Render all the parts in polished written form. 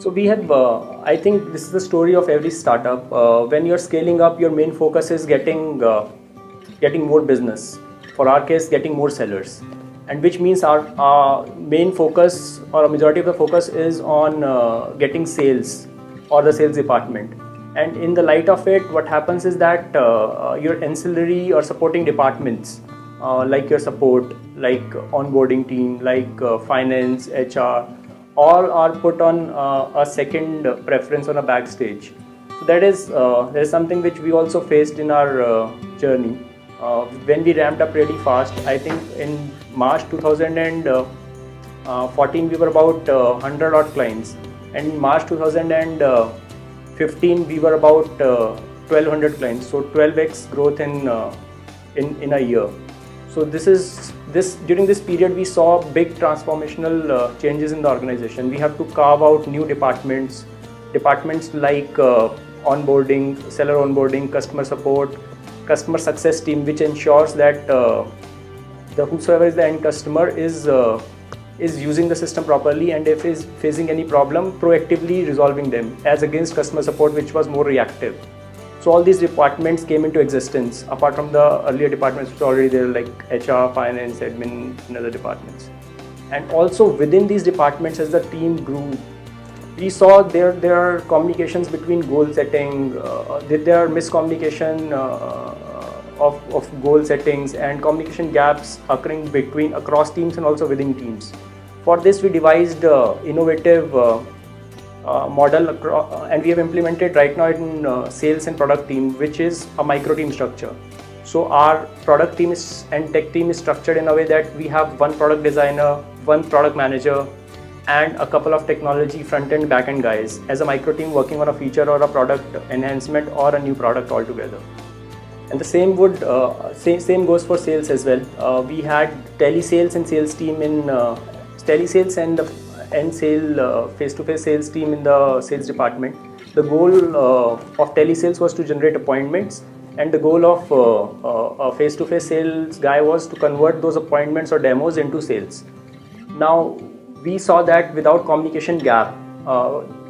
So we have, I think this is the story of every startup. When you're scaling up, your main focus is getting more business. For our case, getting more sellers, and which means our main focus or a majority of the focus is on getting sales or the sales department. And in the light of it, what happens is that your ancillary or supporting departments, like your support, like onboarding team, like finance, HR, all are put on a second preference on a backstage. So that is something which we also faced in our journey. When we ramped up really fast, I think in March 2014 we were about 100 odd clients, and in March 2015 we were about 1200 clients. So 12x growth in a year. So during this period we saw big transformational changes in the organization. We have to carve out new departments like onboarding, seller onboarding, customer support, customer success team, which ensures that the whosoever is the end customer is using the system properly, and if is facing any problem, proactively resolving them, as against customer support, which was more reactive. So all these departments came into existence, apart from the earlier departments which were already there, like HR, finance, admin, and other departments. And also within these departments, as the team grew, we saw there are communications between goal setting, there are miscommunication of goal settings, and communication gaps occurring across teams and also within teams. For this, we devised innovative model, and we have implemented right now in sales and product team, which is a micro team structure. So our product team and tech team is structured in a way that we have one product designer, one product manager, and a couple of technology front-end, back-end guys as a micro team working on a feature or a product enhancement or a new product altogether. And the same goes for sales as well. We had telesales and sales team in telesales and face-to-face sales team in the sales department. The goal of telesales was to generate appointments, and the goal of a face-to-face sales guy was to convert those appointments or demos into sales. Now, we saw that without communication gap,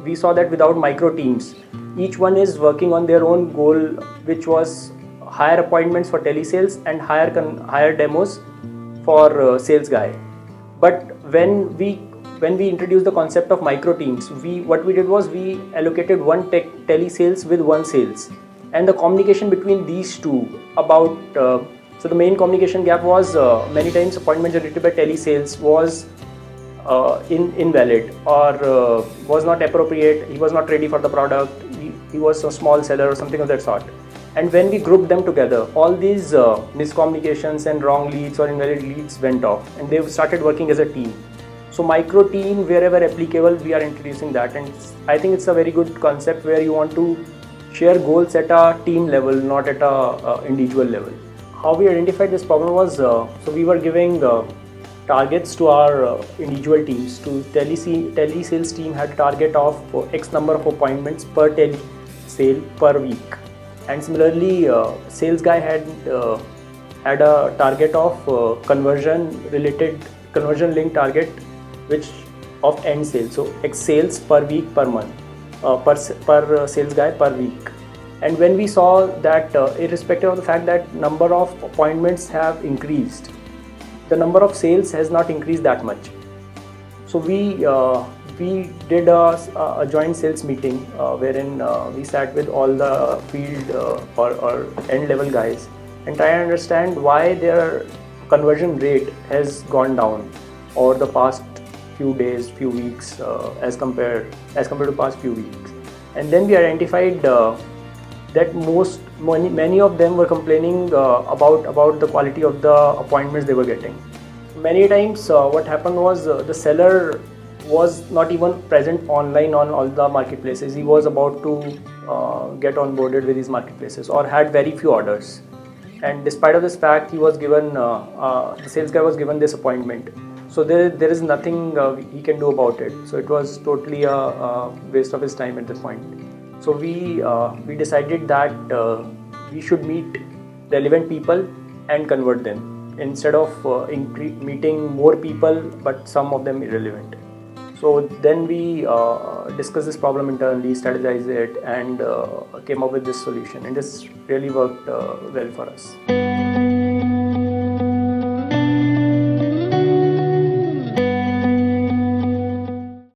we saw that without micro teams, each one is working on their own goal, which was higher appointments for telesales and higher demos for sales guy. But when we introduced the concept of micro teams, what we did was we allocated one telesales with one sales, and the communication between these two about so the main communication gap was many times appointment generated by telesales was invalid or was not appropriate. He was not ready for the product. He was a small seller or something of that sort. And when we grouped them together, all these miscommunications and wrong leads or invalid leads went off, and they started working as a team. So micro team, wherever applicable, we are introducing that, and I think it's a very good concept where you want to share goals at a team level, not at a individual level. How we identified this problem was, so we were giving targets to our individual teams. To telesales team had a target of X number of appointments per telesale per week, and similarly sales guy had a target of conversion linked target, which of end sales, so X sales per week per month, per sales guy per week. And when we saw that irrespective of the fact that number of appointments have increased, the number of sales has not increased that much. So we did a joint sales meeting wherein we sat with all the field or end level guys and try to understand why their conversion rate has gone down over the past few days, few weeks, as compared to past few weeks. And then we identified that many of them were complaining about the quality of the appointments they were getting. Many times what happened was the seller was not even present online on all the marketplaces. He was about to get onboarded with these marketplaces or had very few orders, and despite of this fact, he was given the sales guy was given this appointment. So there is nothing he can do about it. So it was totally a waste of his time at that point. So we decided that we should meet relevant people and convert them instead of meeting more people, but some of them irrelevant. So then we discussed this problem internally, strategized it, and came up with this solution, and this really worked well for us.